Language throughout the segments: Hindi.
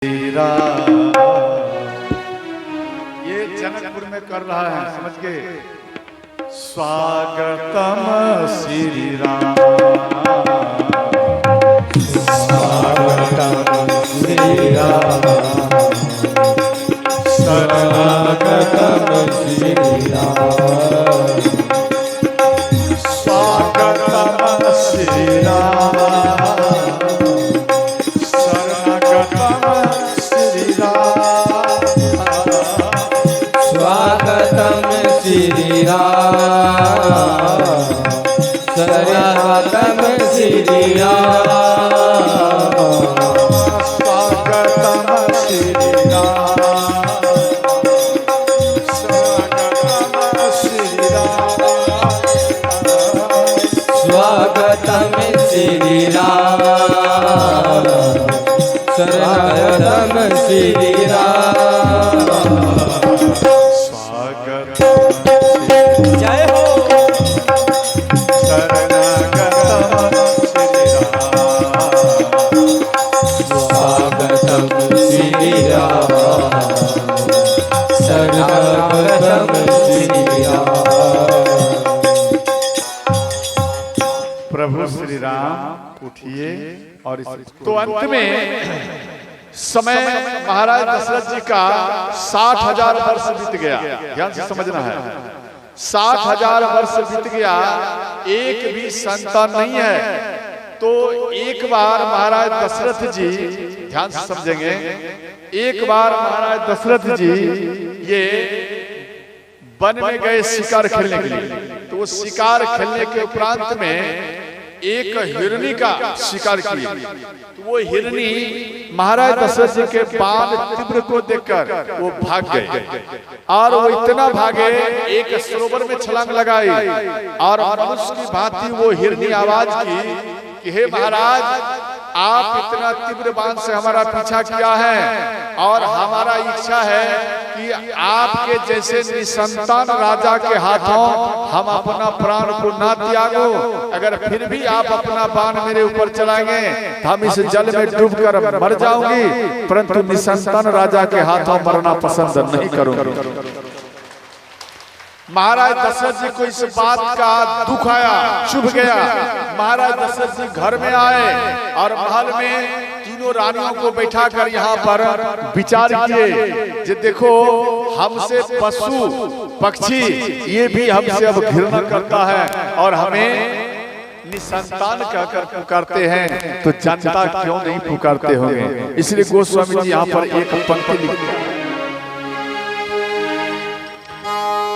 तेरा ये जनकपुर में कर रहा है, समझ के। स्वागतम श्री राम, स्वागतम श्री राम, शरणागतम श्री राम, स्वागतम श्री राम, श्री राम, शरणागतम श्री राम, स्वागतम श्री राम, स्वागतम श्री राम, शरणागतम श्री राम। जय हो स्वागतम श्री राम, शरणागतम श्री राम। प्रभु श्री राम उठिए। और तो अंत में समय महाराज दशरथ जी का 60,000 वर्ष बीत गया। ध्यान से समझना है, 60,000 वर्ष बीत गया, एक भी संतान नहीं है। तो एक बार महाराज दशरथ जी, ध्यान से समझेंगे, एक बार महाराज दशरथ जी ये वन में गए शिकार खेलने के लिए। तो वो शिकार खेलने के उपरांत में एक हिरनी का शिकार किया। तो वो हिरनी महाराज दशरथ जी के बाण तीव्र को देखकर वो भाग गए, और वो इतना भागे एक सरोवर में छलांग लगाई, और मनुष्य की भांति वो हिरनी आवाज की कि हे महाराज, आप इतना तीव्र बाण से हमारा पीछा किया है, और हमारा इच्छा है कि आपके जैसे निसंतान राजा के हाथों हम अपना प्राण को ना त्यागो। अगर फिर भी आप अपना बाण मेरे ऊपर चलाएंगे तो हम इस जल में डूबकर मर जाऊंगी, परंतु निसंतान राजा के हाथों मरना पसंद नहीं करूंगी। महाराज दशरथ जी को इस बात का दुख आया, चुभ गया। महाराज दशरथ जी घर में आए और महल में तीनों रानियों को बैठाकर यहाँ पर विचार किए कि देखो, हमसे पशु पक्षी ये भी हमसे अब घृणा करता है, और हमें निसंतान कहकर पुकारते हैं, तो जनता क्यों नहीं पुकारते होंगे। इसलिए गोस्वामी जी यहाँ पर एक पंक्ति लिखते हैं,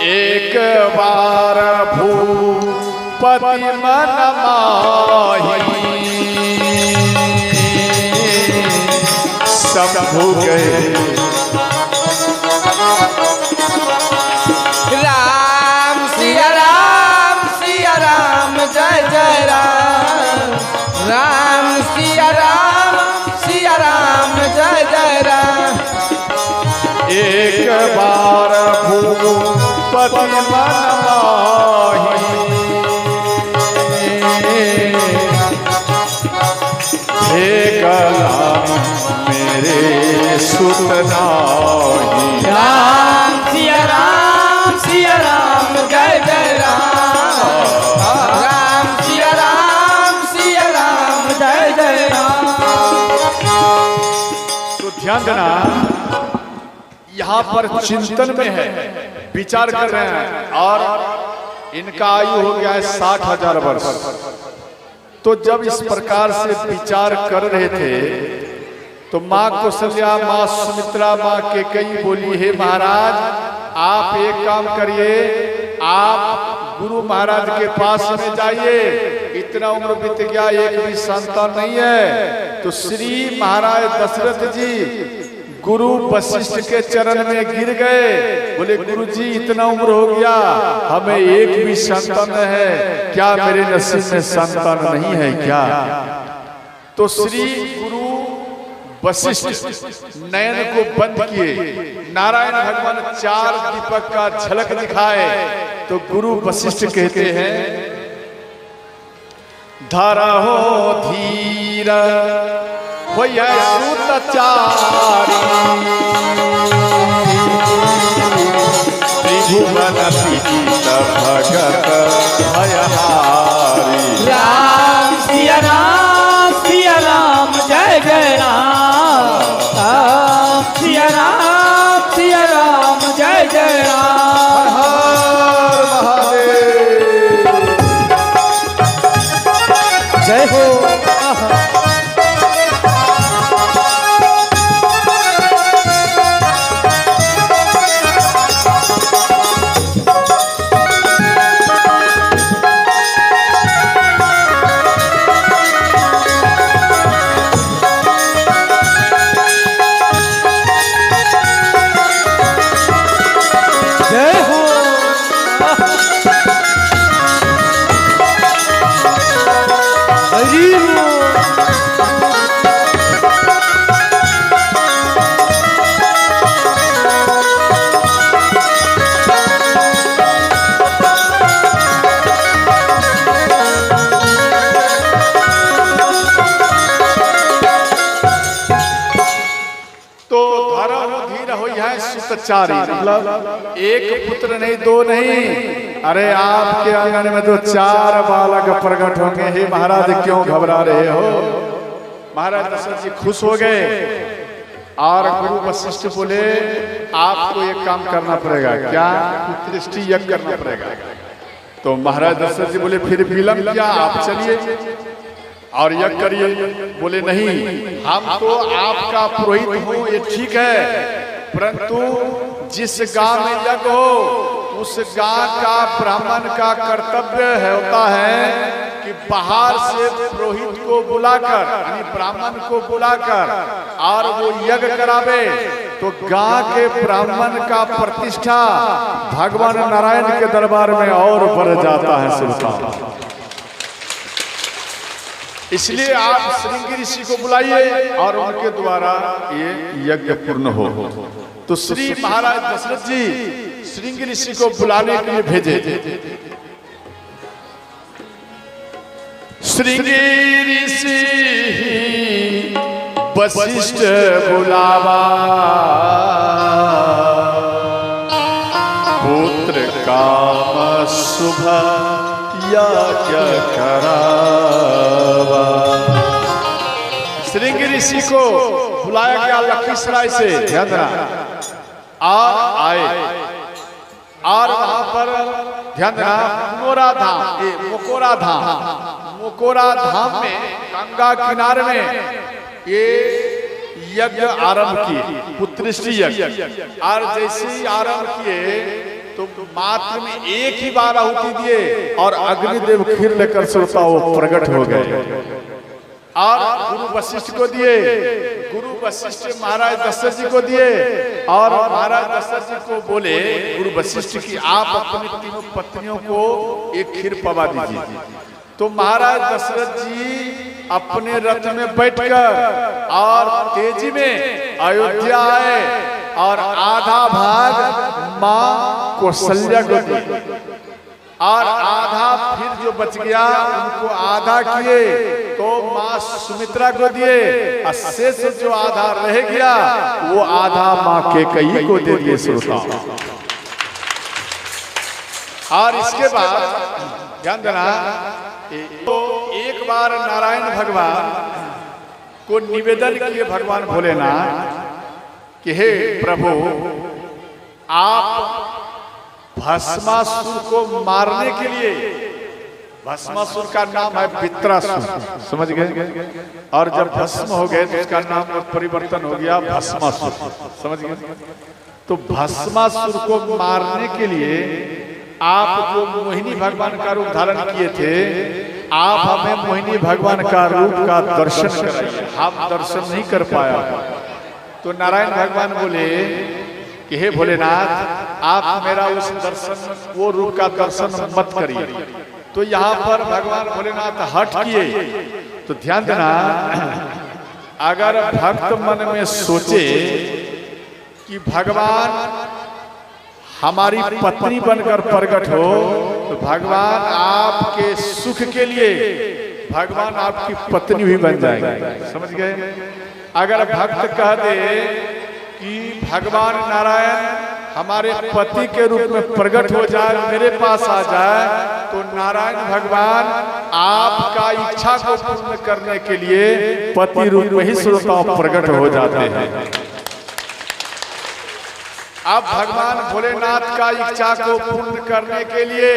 एक बार भूपति मन माही, सब हो गए। राम सिया राम, सिया राम, जय जय राम। राम सिया राम, सिया राम, जय जय राम। एक बार भूपति मन माही, हे कलाम मेरे सुत नाही। राम सिया राम, सिया राम, जय जय राम। राम सिया राम, सिया राम, जय जय राम। तो ध्यान देना, यहाँ पर चिंतन में है, विचार कर रहे हैं, और इनका आयु हो गया है 60,000 वर्ष। तो जब इस प्रकार से विचार कर रहे थे तो माँ कौशल्या, माँ सुमित्रा, माँ कैकेयी बोली, हे महाराज, आप एक काम करिए, आप गुरु महाराज के पास में जाइए, इतना उम्र बीत गया, एक भी संतान नहीं है। तो श्री महाराज दशरथ जी गुरु वशिष्ठ के चरण में गिर गए, बोले गुरु जी, इतना उम्र हो गया, हमें एक भी संतान है, क्या मेरे नसीब में संतान नहीं है क्या। तो श्री गुरु वशिष्ठ नयन को बंद किए, नारायण भगवान 4 दीपक का झलक दिखाए। तो गुरु वशिष्ठ कहते हैं, धरहो धीर वही है सूतचारी त्रिभुवन पीड़ित भगत भयहारी। राम सिया राम जय जय राम। राम सिया राम जय जय राम। हर महादेव। जय हो। सुतचारी मतलब एक पुत्र नहीं, दो नहीं, अरे आपके आंगन में तो 4 बालक प्रकट होंगे। हे महाराज क्यों घबरा रहे हो? महाराज दशरथ जी खुश हो गए और गुरु वशिष्ठ बोले आपको एक काम करना पड़ेगा। क्या? पुत्रष्टि यज्ञ करना पड़ेगा। तो महाराज दशरथ जी बोले फिर विलंब क्या, आप चलिए और यज्ञ करिए। बोले नहीं, हम तो आपका पुरोहित हूँ, ये ठीक है, परंतु जिस गांव में यज्ञ हो उस गांव का ब्राह्मण का कर्तव्य होता है कि बाहर से पुरोहित को बुलाकर यानी ब्राह्मण को बुलाकर और वो यज्ञ करावे तो गांव के ब्राह्मण का प्रतिष्ठा भगवान नारायण के दरबार में और बढ़ जाता है सुल्तान। इसलिए आप श्रृंगी ऋषि को बुलाइए और उनके द्वारा ये यज्ञ पूर्ण हो। तो श्री महाराज दशरथ जी श्रृंगी ऋषि को बुलाने के लिए भेजे। श्रृंगी ऋषि वशिष्ठ बुलावा पुत्र काम शुभ यज्ञ करावा। श्रृंगी ऋषि को बुलाया गया लखीसराय से, ध्यान देना, और आए और वहां पर ध्यान देना मोकोरा धाम में गंगा किनारे में ये यज्ञ आरंभ किए, पुत्रष्टि यज्ञ। और जैसे ही आरंभ किए तो मात्र में एक ही बार आहुति दिए और अग्निदेव खीर लेकर श्रोता वो प्रकट हो गए और गुरु वशिष्ठ को दिए। गुरु वशिष्ठ महाराज दशरथ जी को दिए और महाराज दशरथ जी को बोले गुरु वशिष्ठ की आप अपनी 3 पत्नियों को एक खीर पवा दीजिए। तो महाराज दशरथ जी अपने रथ में बैठकर और तेजी में अयोध्या आए और आधा भाग मां कौशल्या को दिए और आधा फिर जो बच गया उनको आधा किए तो मां सुमित्रा को दिए और शेष जो आधा रह गया वो आधा मां कैकेयी को दे दिए श्रोता। और इसके बाद ध्यान देना, तो एक बार नारायण भगवान को निवेदन किए भगवान भोलेनाथ कि हे प्रभु आप भस्मासुर को मारने के लिए, भस्मासुर का नाम है वित्रासुर, समझ गए, और जब भस्म हो गए तो उसका नाम परिवर्तन हो गया भस्मासुर, समझ गए। तो भस्मासुर को मारने के लिए आपको मोहिनी भगवान का रूप धारण किए थे, आप हमें मोहिनी भगवान का रूप का दर्शन कराइए, हम दर्शन नहीं कर पाया। तो नारायण भगवान बोले कि हे भोलेनाथ आप मेरा उस दर्शन वो रूप का दर्शन मत करिए। तो यहाँ पर भगवान भोलेनाथ हट किए। तो ध्यान देना, अगर भक्त मन में सोचे कि भगवान हमारी पत्नी बनकर प्रकट हो तो भगवान आपके सुख के लिए भगवान आपकी पत्नी भी बन जाएंगे, समझ गए। अगर भक्त कह दे कि भगवान नारायण हमारे पति के रूप में प्रकट हो जाए, मेरे पास आ जाए, तो नारायण भगवान आपका इच्छा को पूर्ण करने के लिए पति रूप में ही स्वतः प्रकट हो जाते हैं। अब भगवान भोलेनाथ का इच्छा को पूर्ण करने के लिए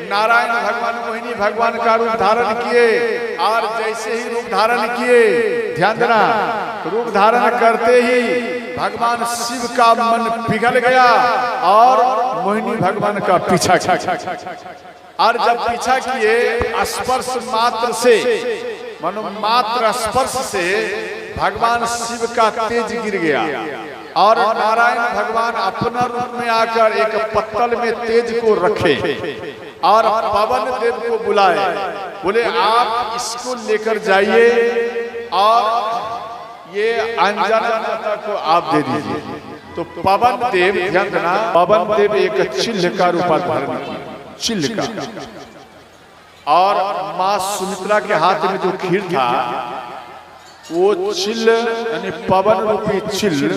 नारायण भगवान मोहिनी भगवान का रूप धारण किए, और जैसे ही रूप धारण किए, ध्यान देना, रूप धारण करते ही भगवान शिव का मन पिघल गया और मोहिनी भगवान का पीछा किया। और जब पीछा किए, स्पर्श मात्र से, मानो मात्र स्पर्श से भगवान शिव का तेज गिर गया, और नारायण भगवान अपना रूप में आकर एक पत्तल में तेज को रखे और पवन देव को बुलाए, बोले आप इसको लेकर जाइए और ये अंजना माता को आप दे दीजिए। तो पवन देव, ध्यान देना, पवन देव एक चिल्ह का रूप धारण किया, चिल्ह का, और माँ सुमित्रा के हाथ में जो खीर था वो चिल्ह, यानी पवन रूपी चिल्ह,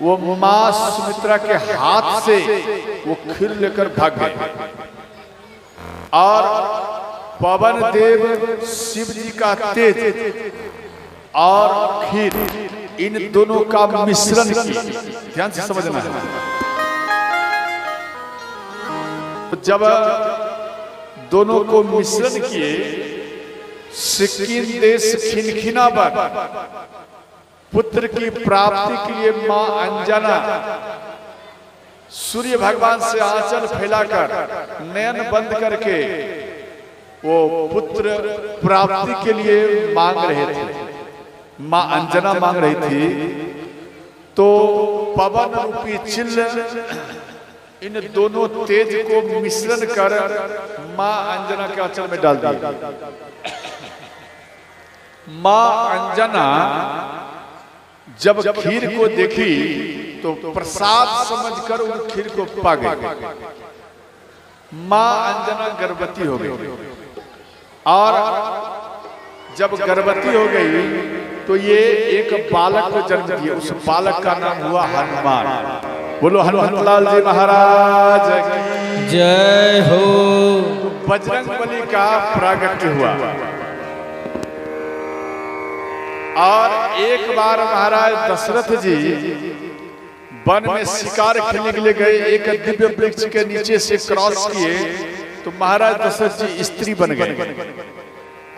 वो माँ सुमित्रा के हाथ से वो खीर लेकर भाग गए, और पवन देव शिव जी का तेज और खीर, इन दोनों का मिश्रण किया। ध्यान से समझना है। जब दोनों को मिश्रण किए, सिक्किम देश खिनखिनावन पुत्र की प्राप्ति के लिए मां अंजना सूर्य भगवान से आंचल फैलाकर नयन बंद करके वो पुत्र प्राप्ति के लिए मांग रहे थे, मां अंजना मांग रही थी। तो पवन रूपी चिल्ह इन दोनों तेज को मिश्रण कर मां अंजना के आंचल में डाल दिया। मां अंजना जब खीर को देखी तो प्रसाद समझकर उन खीर को पा गई। मां अंजना गर्भवती हो गई, और जब गर्भवती हो गई तो ये एक बालक को जन्म दिया। उस बालक का नाम हुआ हनुमान। बोलो हनुमंतलाल जी महाराज की जय हो। बजरंगबली का प्रागट्य हुआ, और एक बार महाराज दशरथ जी वन में शिकार खेलने के लिए गए, एक दिव्य वृक्ष के नीचे से क्रॉस किए तो महाराज दशरथ जी स्त्री बन गए,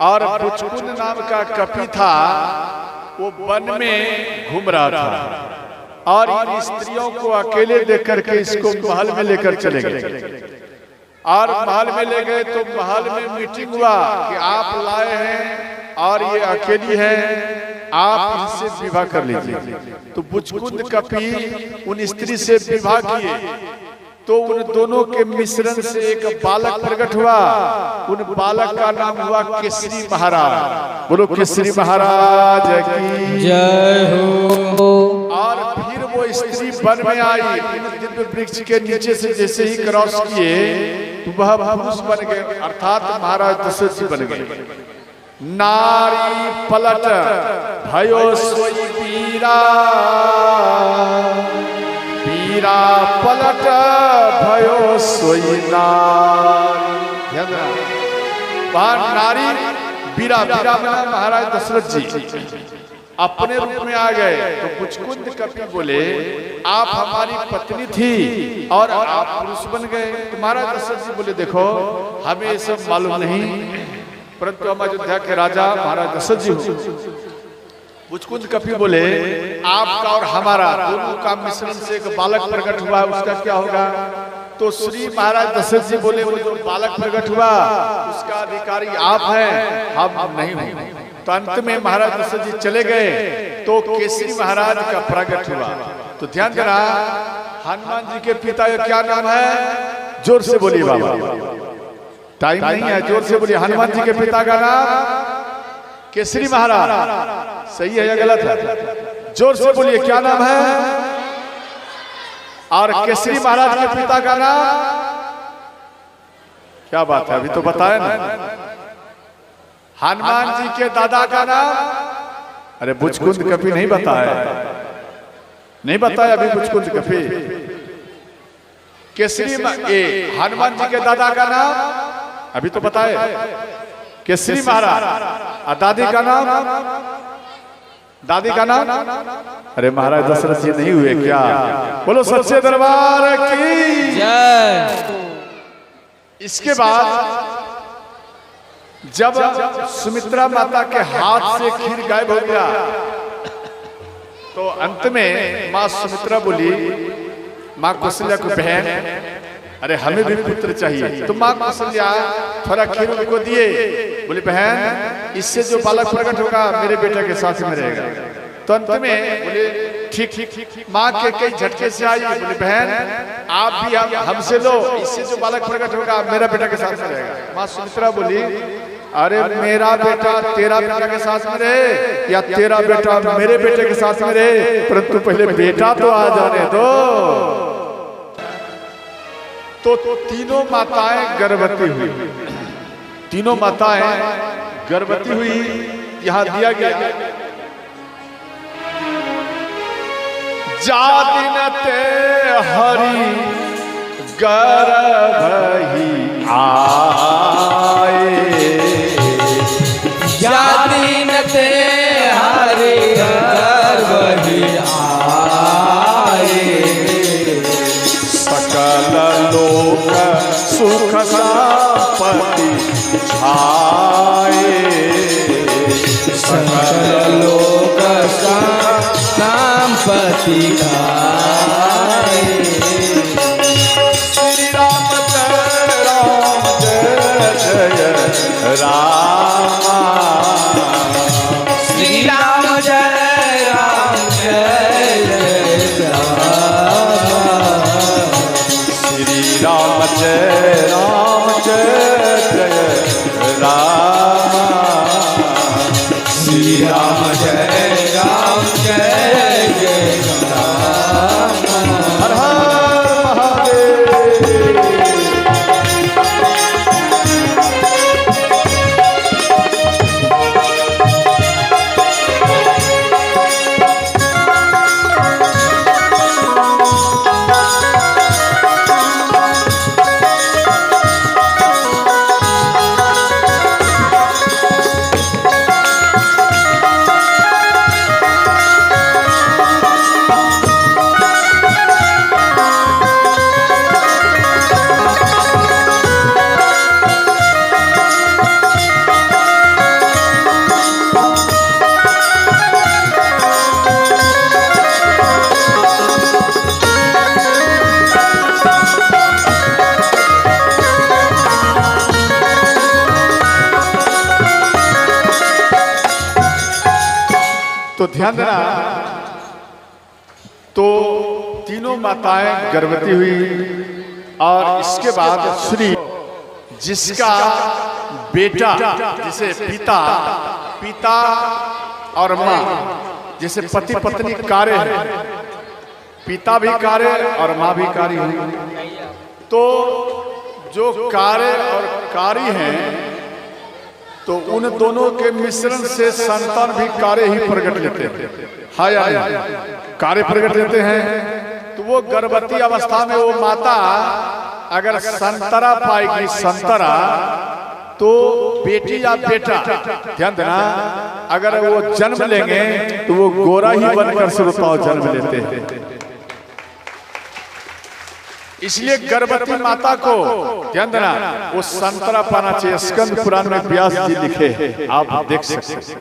और पुचकुंद नाम का कपि था, वो वन में घूम रहा था, और इन स्त्रियों को अकेले देख करके इसको महल में लेकर चले गए। और महल में ले गए तो महल में मीटिंग हुआ कि आप लाए हैं और ये अकेली है, आप इनसे विवाह कर लीजिए। तो पुचकुंद कपि उन स्त्री से विवाह किए, तो उन दोनों के मिश्रण से एक बालक प्रकट हुआ। उन बालक का नाम हुआ केसरी महाराज। बोलो केसरी महाराज की जय हो। और फिर वो स्त्री वन में आई, दिव्य वृक्ष के नीचे से जैसे ही क्रॉस किए तो वह पुरुष बन गए, अर्थात महाराज दशरथ जी बन गए। नारी पलट भयो सोई पीरा, पीरा पलट भयो सोई नारी। वहां नारी बीरा, बीरा बना महाराज दशरथ जी अपने रूप में आ गए। तो पुचकुंद कपि बोले आप हमारी पत्नी थी और आप पुरुष बन गए। तो महाराज दशरथ जी बोले देखो हमें ये सब मालूम नहीं, परंतु हम अयोध्या के राजा महाराज दशरथ जी हो। पुचकुंद कपि बोले आपका और हमारा दोनों का मिश्रण से एक बालक प्रकट हुआ है, उसका क्या होगा? तो श्री महाराज दशरथ जी बोले वो जो बालक प्रकट हुआ उसका अधिकारी आप हैं, हम नहीं हैं। तो अंत में महाराज दशरथ जी चले गए तो केसरी महाराज का प्रकट हुआ। तो ध्यान देना, हनुमान जी के पिता का क्या नाम है? जोर से बोलिए बाबा, टाइम नहीं है, जोर से बोलिए। हनुमान जी के पिता का नाम केसरी महाराज, सही है या गलत है? जोर से बोलिए क्या नाम है? और केसरी महाराज के पिता का नाम क्या बात है, अभी तो बताया ना। हनुमान जी के दादा का नाम अरे बुचकुंद कपि नहीं बताया, नहीं बताया अभी बुचकुंद कपि। केसरी हनुमान जी के दादा का नाम अभी तो बताए, केसरी महाराज। और दादी का नाम, दादी का नाम, अरे महाराज दशरथ जी नहीं हुए क्या? बोलो सच्चे दरबार की जय। इसके बाद जब सुमित्रा माता के हाथ से खीर गायब हो गया तो अंत में मां सुमित्रा बोली, मां कौशल्या को, बहन अरे हमें भी पुत्र चाहिए। तो मां कौशल्या थोड़ा खीर उनको दिए, बोली बहन इससे जो बालक प्रकट होगा मेरे बेटे के साथ में रहेगा। तो अंत में बोले ठीक ठीक, मां के कई झटके से आई, बोले बहन आप भी हमसे लो, इससे जो बालक प्रकट होगा मेरा बेटा के साथ में रहेगा। मां सुमित्रा बोली अरे मेरा बेटा तेरा बेटा के साथ में रहे या तेरा बेटा मेरे बेटे के साथ में रहे, परंतु पहले बेटा तो आ जाने दो। तो तीनों माताएं गर्भवती हुई, तीनों माताएं गर्भवती हुई। यहां दिया गया जा दिन ते हरि गर्भ ही आए, जा दिन ते हरि गर्भ ही आए, सकल लोक सुख संपत्ति छाए, सकल लोक संपत्ति खाए। श्री राम जय राम जय जय राम, श्री राम जय राम जय राम, श्री राम जय राम जय जय राम, श्री राम जय राम जय जय राम। हर हर महादेव। तो ध्यान देना, तो तीनों माताएं गर्भवती हुई और इसके बाद श्री जिसका बेटा, जिसे पिता पिता और माँ, जैसे पति पत्नी कार्य है, पिता भी कार्य और माँ भी कार्य हुई। तो जो कार्य और कारी हैं तो उन दोनों के मिश्रण से संतान भी कार्य ही प्रकट लेते हैं। हाँ या नहीं? कार्य प्रकट लेते हैं। तो वो गर्भवती अवस्था में वो माता अगर संतरा पाएगी, संतरा, तो बेटी या बेटा, ध्यान देना, अगर वो जन्म लेंगे तो वो गोरा ही बनकर श्रोताओं जन्म लेते हैं। इसलिए गर्भवती माता को ध्यान देना, वो संतरा पाना चाहिए। स्कंद पुराण में व्यास जी लिखे हैं, आप देख सकते हैं।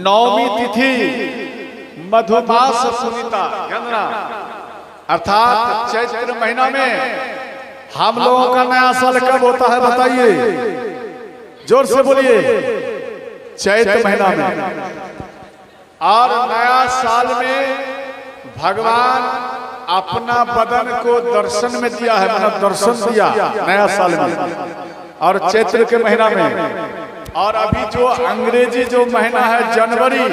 नौमी तिथि मधुमास पुनीता, ध्यान देना, अर्थात चैत्र महीना में हम लोगों का नया साल कब होता है बताइए, जोर से बोलिए। चैत्र महीना में। और नया साल में भगवान अपना बदन को दर्शन में दिया है, मतलब दर्शन दिया नया साल में और चैत्र के महीना में। और अभी जो अंग्रेजी जो महीना है जनवरी,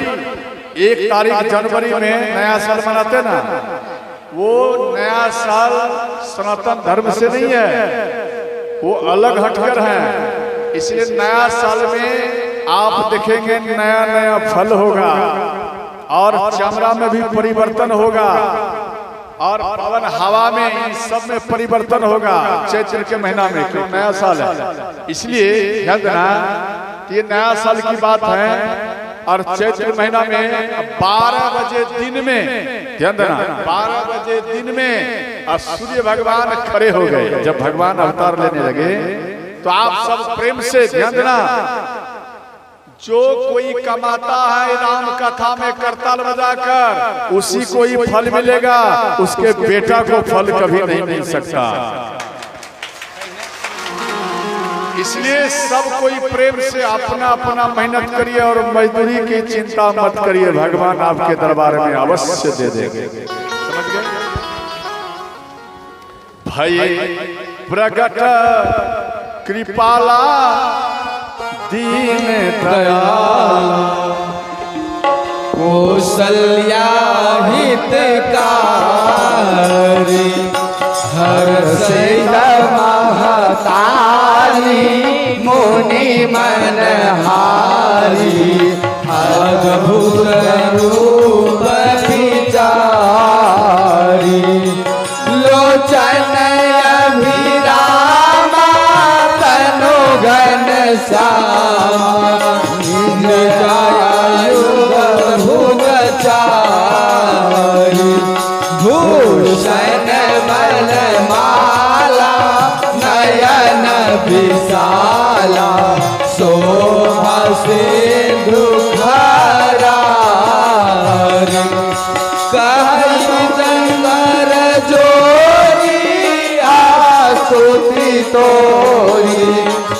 1 तारीख जनवरी में नया साल मनाते ना, वो नया साल सनातन धर्म से नहीं है, वो अलग हटकर है। इसलिए नया साल में आप देखेंगे नया नया फल होगा और चमड़ा में भी परिवर्तन होगा और पवन हवा में इन सब में परिवर्तन होगा चैत्र के महीना में, क्यों नया साल है। इसलिए ध्यान देना कि ये नया साल की बात है। और चैत्र महीना में 12 बजे दिन में, ध्यान देना 12 बजे दिन में और सूर्य भगवान खड़े हो गए। जब भगवान अवतार लेने लगे तो आप सब प्रेम से ध्यान देना, जो कोई कमाता है राम कथा में करताल बजाकर उसी को ही फल मिलेगा, उसके बेटा को फल कभी नहीं मिल सकता। इसलिए सब कोई प्रेम से अपना अपना मेहनत करिए और मजदूरी की चिंता मत करिए, भगवान आपके दरबार में अवश्य दे देंगे। समझ गए भाई? प्रगट कृपाला दीन दयाला कौशल्या हितकारी हर्षित महतारी मुनि मनहारी अद्भुत रूप विचारी लोचन अभिरामा तनु घन श्यामा भूषण मलमाला नयन विशाला शोभा सिंधु खरारी कहि जंगर जोरी आस्तुति तोरी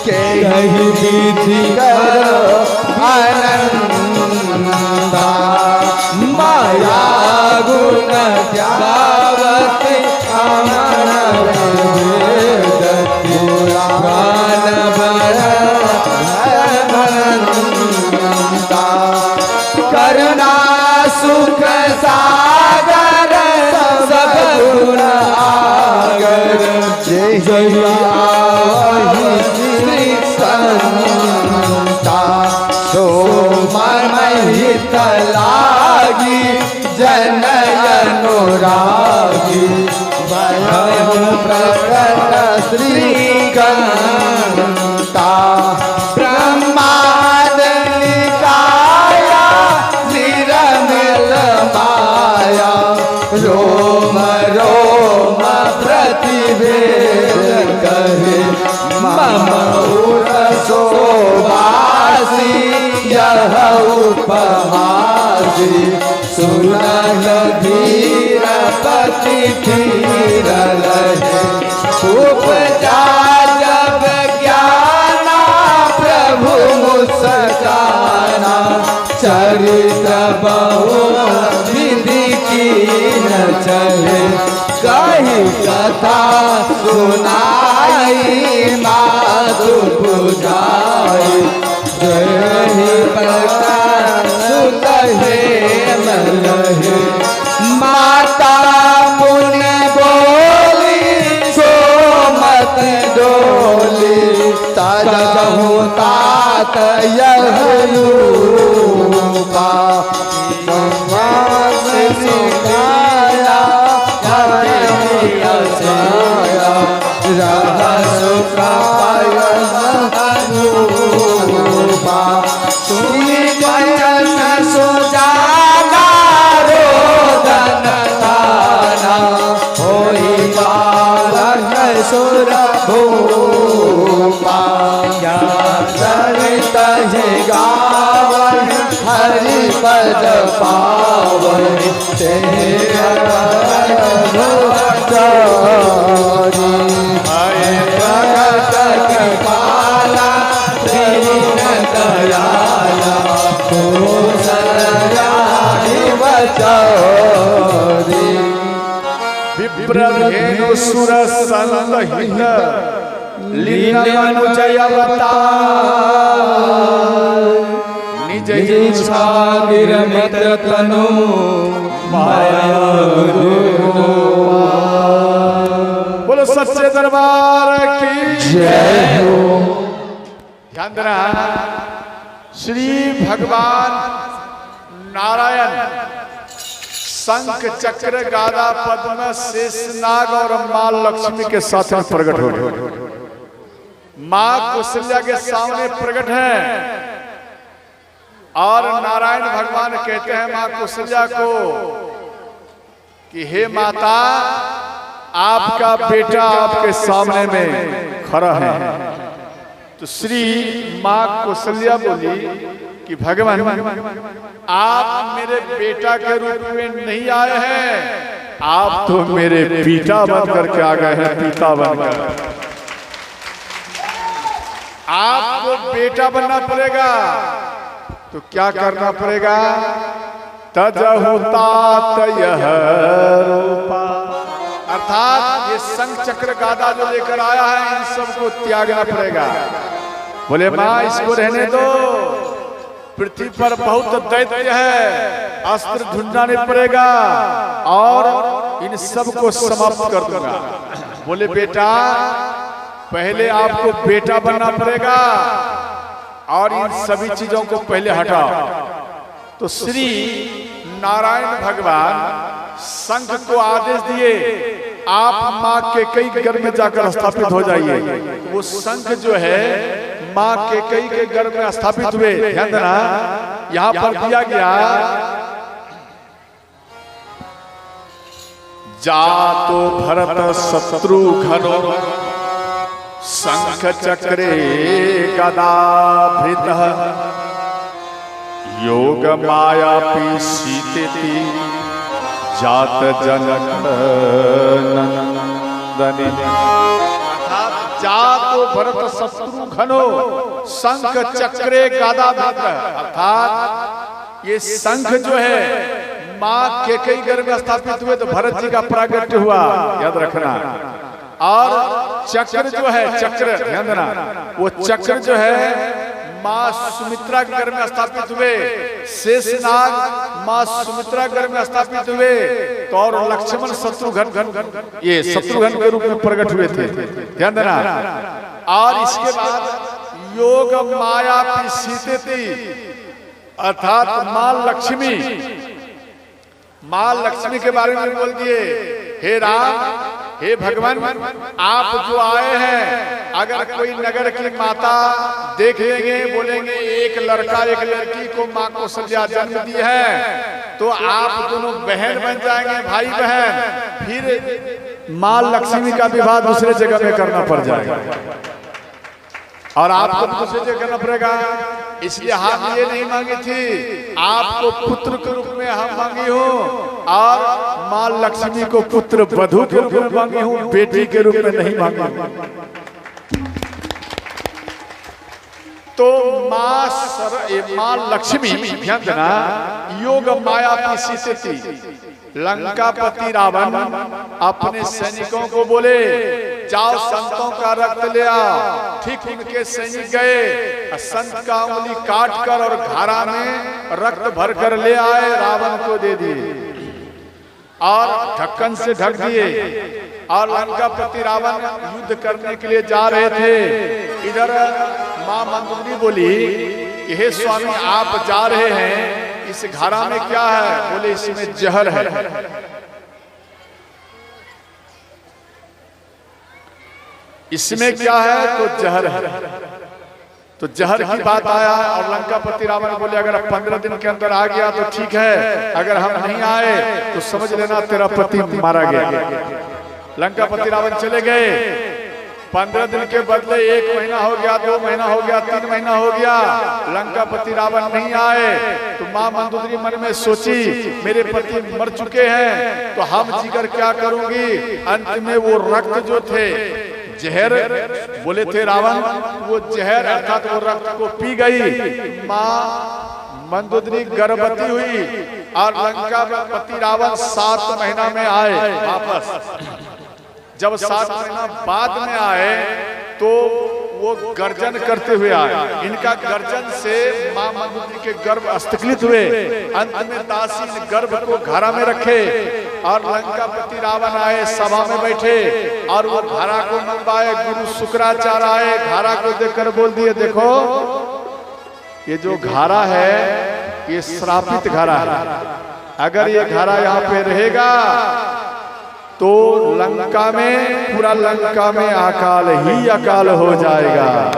कहि विधि करो आनंदा माया गुण गावत अमर वेद पुराण भरता करुणा सुख सागर सब गुण आगर जय जय आहि श्री संता सो मन हित लागी जनय अनुरागी भयम प्रकट श्री गंता ब्रह्मांड निकाया निरमल माया रोम रोम प्रतिवेद कहे मम उर शोभासी यह उपहासी सुनल धीर पति धीर रहे उपजा जब ज्ञाना प्रभु मुस्काना चरित्र बहु विधि की न चले कही कथा सुनाई माधु बुझाई जय प्रकाश सुत हे मलहे माता पुण्य बोली सो मत डोली तजहु तात यह रूपा भगवान सिखाया रहस प्राय रूपा सुनी वचन सुजाना रोदन ताना होई बालक सुर भूपा चरित है गावन हरि पद पावन तेरा प्रगट कृपाला दीन दयाला कौशल्या वचोरी विप्रधेनु सुर संहित लीन अनुजय अवतार निज इच्छा गिरमित तनु माया बोलो सच्चे दरबार की जय हो। ध्यान देना श्री भगवान नारायण शंख चक्र गादा पद्म शेषनाग और मां लक्ष्मी के साथ में प्रकट हो गए। मां कौशल्या के सामने प्रकट है और नारायण भगवान कहते हैं मां कौशल्या को कि हे माता, आपका बेटा आपके सामने में खड़ा है। तो श्री मां कौशल्या बोली कि भगवान, आप मेरे बेटा के रूप में नहीं आए हैं, आप तो मेरे पिता बनकर के आ गए हैं, पिता बनकर। आपको बेटा बनना पड़ेगा तो क्या करना पड़ेगा? तजहु तात यह रूपा, अर्थात ये शंख चक्र गादा जो लेकर आया है इन सबको त्यागना पड़ेगा। बोले मां इसको रहने दो, पृथ्वी पर बहुत दैत्य है, अस्त्र ढूंढना नहीं पड़ेगा और इन सबको समाप्त कर दूंगा। बोले बेटा पहले आपको बेटा बनना पड़ेगा और इन सभी चीजों को पहले हटाओ। तो श्री नारायण भगवान शंख को आदेश दिए, आप मां के कई घर में जाकर स्थापित हो जाइए। वो शंख जो है मां के कई के घर में स्थापित हुए। ध्यान देना, यहां पर दिया गया जातो भरत शत्रुघ्नो शंख चक्रे गदाभृत योग माया सीतेति जात जनक नंदनी। जातो भरत शत्रुघ्नो शंख चक्रे गदाभृत, अर्थात ये शंख जो है मां के कई घर में स्थापित हुए तो भरत जी का प्रागट्य हुआ, याद रखना। और चक्र जो है, चक्र ध्यान देना, वो चक्र जो है मां सुमित्रा के घर में स्थापित हुए। शेषनाग मां सुमित्रा के घर में स्थापित हुए तो और लक्ष्मण शत्रुघ्न, ये शत्रुघ्न के रूप में प्रकट हुए थे। ध्यान देना। और इसके बाद योग माया सीतेति, अर्थात मां लक्ष्मी के बारे में बोल दिए, हे राम, हे भगवान, आप जो आए हैं, अगर कोई नगर की माता देख लेंगे, बोलेंगे एक लड़का एक लड़की को मां कौशल्या जन्म दी है, तो आप दोनों बहन बन जाएंगे, भाई बहन, फिर मां लक्ष्मी का विवाह दूसरे जगह में करना पड़ जाएगा और आपको दूसरे जगह करना पड़ेगा। इसलिए हम ये नहीं मांगी थी, आपको पुत्र के रूप में हम मांगी हूँ और मां लक्ष्मी को पुत्र वधू के रूप में मांगी हूँ, बेटी के रूप में नहीं मांगी। तो मां लक्ष्मी, ध्यान देना, योग माया सीतेति, लंकापति रावण अपने सैनिकों को बोले जाओ संतों का रक्त ले आओ। ठीक उनके सैनिक गए, संत का उंगली काट कर और घारा में रक्त भर कर ले आए, रावण को दे दिए और ढक्कन से ढक दिए। और लंकापति रावण युद्ध करने के लिए जा रहे थे। इधर मां मंदोदरी बोली कि हे स्वामी, आप जा रहे हैं, इस घारा में क्या है? बोले इसमें जहर है। इसमें क्या है? तो जहर है। तो जहर की बात आया और लंकापति रावण बोले अगर 15 दिन के अंदर आ गया तो ठीक है, अगर हम नहीं आए तो समझ लेना तेरा पति मारा गया। लंकापति रावण चले गए। 15 दिन के बदले 1 महीना हो गया, 2 महीना हो गया, 3 महीना हो गया, लंकापति रावण नहीं आए। तो मां मंदोदरी मन में सोची मेरे पति मर चुके हैं तो हम जीकर क्या करूंगी। अंत में वो रक्त जो थे, जहर बोले थे रावण, वो जहर अर्थात वो रक्त को पी गई। मां मंदोदरी गर्भवती हुई और लंकापति रावण 7 महीना में आए वापस। जब 7 महीना बाद में आए तो वो गर्जन करते हुए आए। इनका गर्जन से मां मंदोदरी के गर्भ अस्खलित हुए। अंत में दासी ने गर्भ को घड़ा में रखे और लंकापति रावण आए, सभा में बैठे और वो घड़ा को मंगवाए। गुरु शुक्राचार्य आए, घड़ा को देखकर बोल दिए देखो ये जो घारा है ये श्रापित घारा है। अगर ये घारा यहाँ पे रहेगा तो लंका में, पूरा लंका में अकाल ही अकाल हो जाएगा।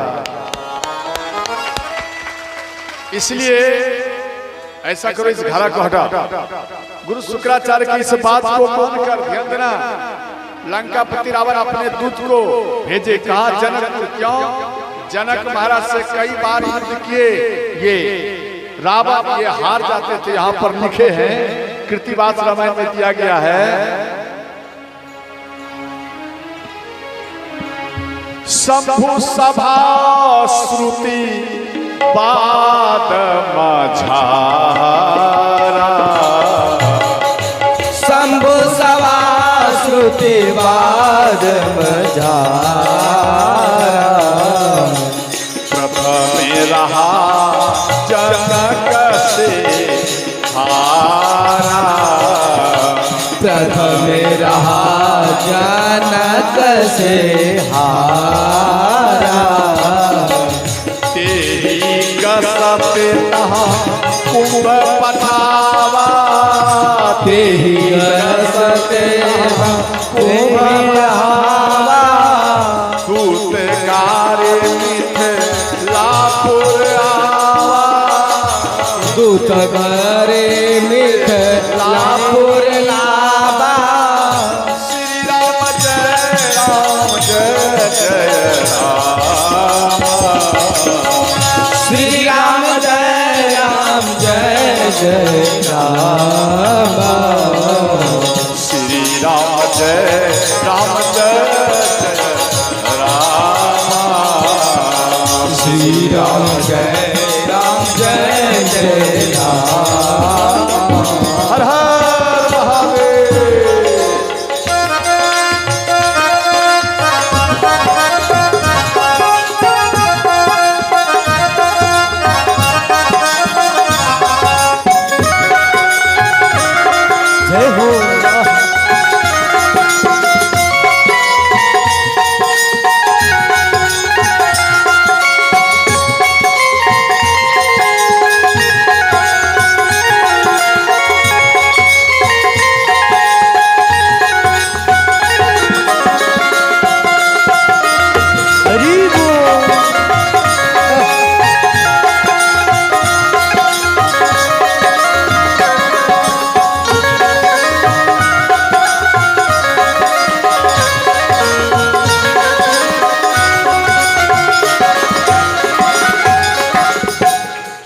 इसलिए ऐसा करो, इस घारा को हटा। गुरु शुक्राचार्य की इस बात को मानकर ध्यान देना। लंकापति रावण अपने दूत को भेजे, कहा जनकपुर। क्यों? जनक महाराज से कई बार युद्ध किए, ये रावण ये हार जाते थे। यहाँ पर लिखे हैं, कृतिवास रामायण में दिया गया है, शंभु सभा श्रुति बाद माझारा, शंभु सभा श्रुति बाद माझारा, प्रभु में रहा जनक से हारा, प्रथम रहा जनक से हारा, तेरी कसते कुंभ पठावा, तेही रसते कुंभ पठावा, दूत गारे मिथिलापुर आवा, दूत गारे मिथिलापुर लावा, श्री राम जय राम जय जय राम, श्री राम जय राम जय जय राम, श्री राम जय राम जय जय राम, श्री राम जय राम जय जय राम। हर हर महादेव। जय हो।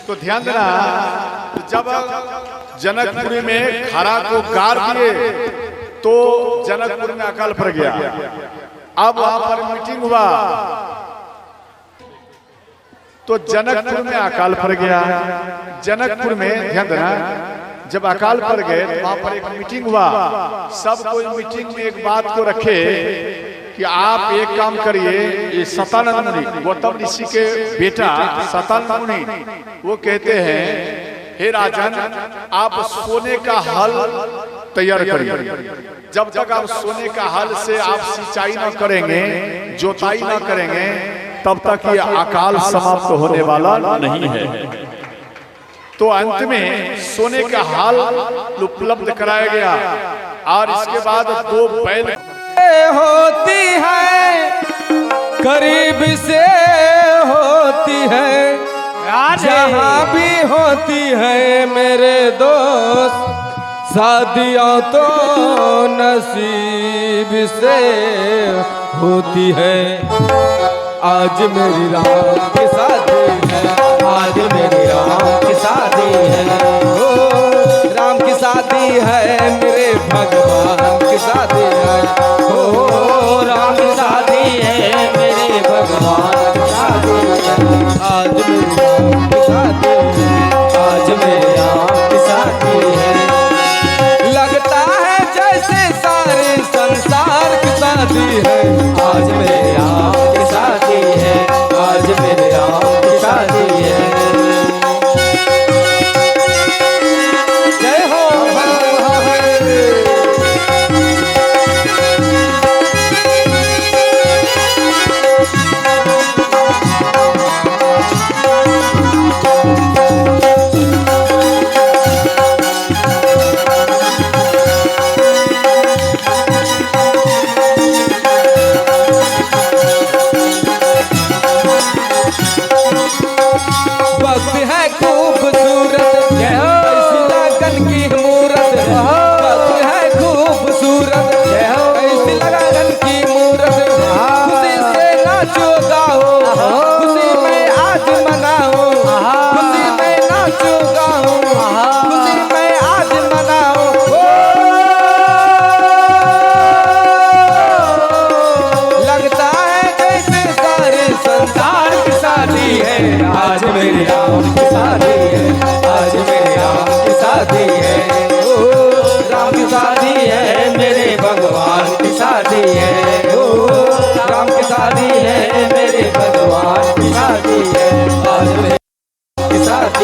तो ध्यान देना, जब जनकपुरी में खरा को गार दिए तो जनकपुर में अकाल पड़ गया। अब वहां पर मीटिंग हुआ तो जनकपुर में अकाल पड़ गया। जनकपुर में ध्यान देना, जब अकाल पड़ गए तो वहां पर एक मीटिंग हुआ। सब कोई मीटिंग में एक बात को रखे कि आप एक काम करिए, ये सतानंद मुनि, गौतम ऋषि के बेटा सतानंद मुनि, वो कहते हैं, हे राजन, आप सोने का हल तैयार करिए। जब तक आप सोने का हल से आप सिंचाई न करेंगे, जोताई न करेंगे, तब तक ये अकाल समाप्त होने वाला नहीं है। तो अंत में सोने का हल उपलब्ध कराया गया और इसके बाद 2 बैल होती है, करीब से होती है, जहाँ भी होती है मेरे दोस्त, शादियाँ तो नसीब से होती है। आज मेरी राम की शादी है, आज मेरी राम की शादी है, ओ राम की शादी है, मेरे भगवान की शादी है, ओ राम की शादी है, मेरे भगवान की शादी है। आज मेरी राम की शादी है, आज मेरे राम की शादी है। लगता है जैसे सारे संसार की शादी है, आज मेरे राम की शादी है, आज मेरे राम की शादी है। जय हो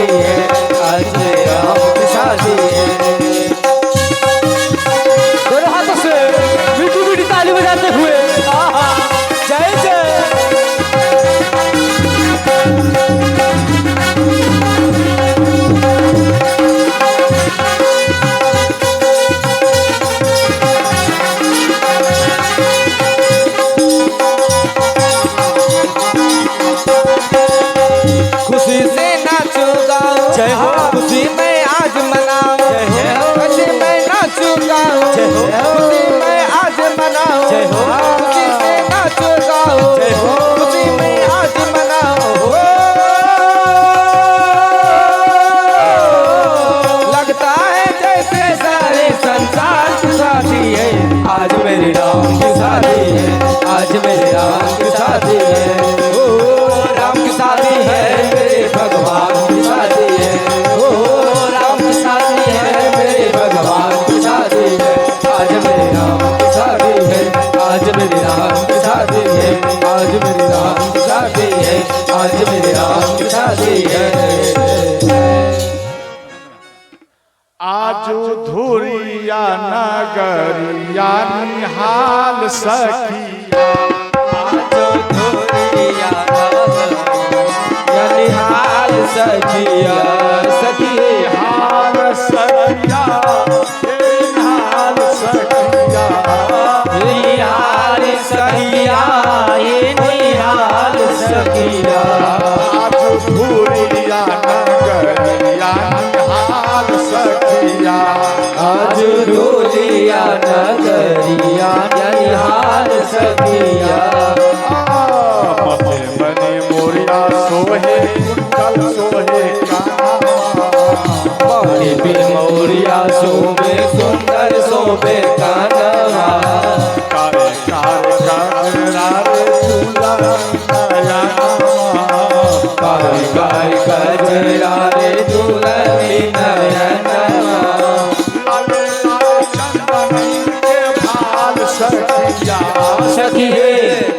शादी है, आज मेरे राम की शादी है। दोनों हाथों से मीठी मीठी ताली बजाते हुए आहा, जय जय। खुशी से नाचो गाओ, जय हो। खुशी में आज मनाओ, जय हो। खुशी में नाचो गाओ, जय हो। खुशी में आज मनाओ, जय हो। खुशी से नाचो गाओ, जय हो। खुशी में आज मनाओ, लगता है जैसे सारे संसार की शादी है, आज मेरे राम की शादी है, आज मेरे राम की शादी है। ओ राम की शादी है, मेरे भगवान की शादी है। ओ राम की शादी है, मेरे भगवान की शादी है। आज मेरे राम की शादी है, आज मेरे राम की शादी है, आज मेरे राम की शादी है, आज मेरे राम की शादी है। आजो धुरिया नगरिया निहाल सखिया, आजो धुरिया नगरिया निहाल सखिया, सखिए हाल सखिया, निहाल सखिया, निहाल सखिया, ये निहाल सखिया। आजो धुरिया नगरिया निहाल सखिया, आज धुरिया नगरिया निहाल सखिया। मने मने मोरिया सोहे कुंडल सोहे मौली पे मोरिया शोभे सुंदर शोभे कानवा, कारे कारे गजरारे झूला नया, कारे कारे गजरा रे दुल्हनी नयनवा। लाले लाले चंदन के भाल सखिया, सखिए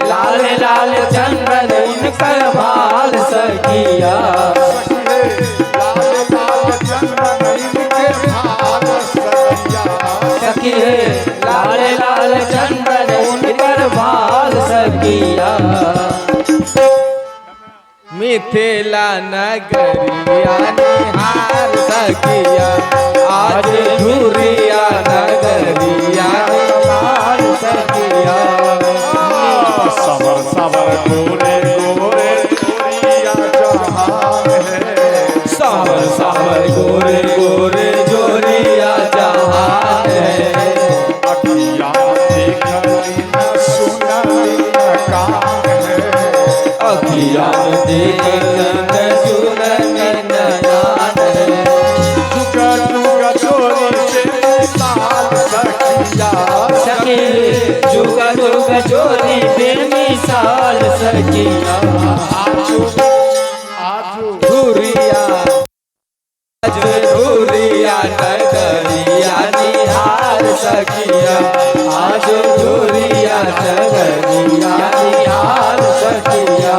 लाल लाल चंदन इनकर भाल सखिया, सखिए लाले लाले चंदन के भाल सखिया, सखिए लाल लाल चंदन उनकर भाल सखिया। मिथिला नगरिया निहाल सखिया, आज धुरिया नगरिया निहाल सखिया। सबर सबर गोरे गोरे गोरिया जहान है, सावर सावर गोरे गोरे जोरिया जहान है। अखिया देखली न सुनली न कान है, अखिया देखन सुनने न जान है। जुगा जुगा चोरी तेरे साल सखिया, सखी जुगा जुगा चोरी बेमिसाल सखिया। आजो आजो धुरिया आज धुरिया नगरिया निहाल सखिया, आज धुरिया नगरिया निहाल सखिया।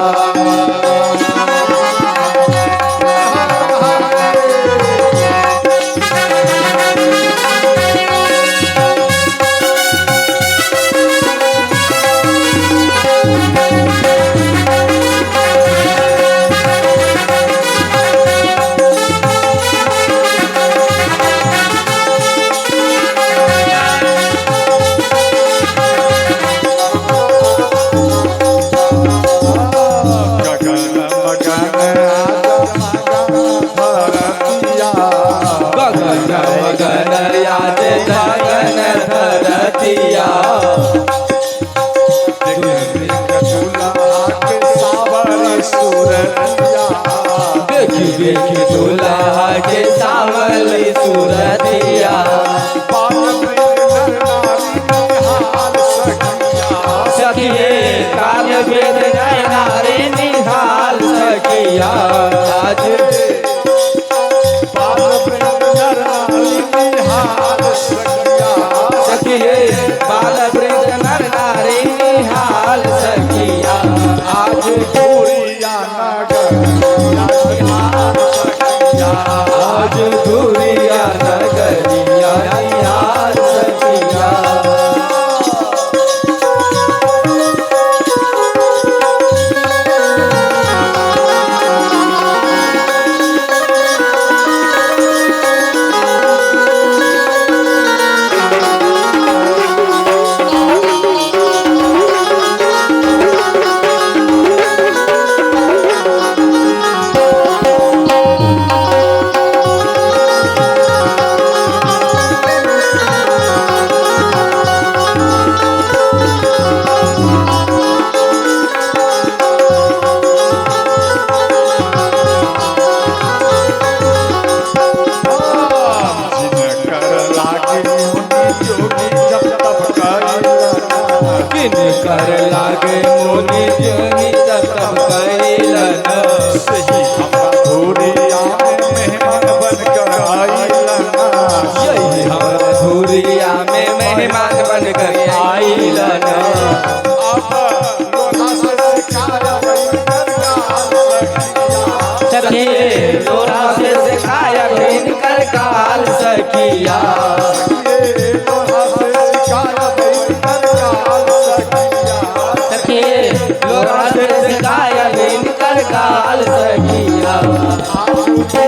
आज पूरिया नगर दूरिया नगरिया यार सखिया। जिनकर लागे मुनि जोगी जप तप कइलन, सही हमरा धूरिया में मेहमान बनकर आइलन। यही हमरा धूरिया में मेहमान बनकर आइलन। अब लोना से सिखाया बैठकर काल सखिया। सखी लोना से सिखाया बैठकर काल सखिया। लोना से सिखाया बैठकर काल सखिया। सखी लोना से सिखाया बैठकर काल सखिया। आंसू की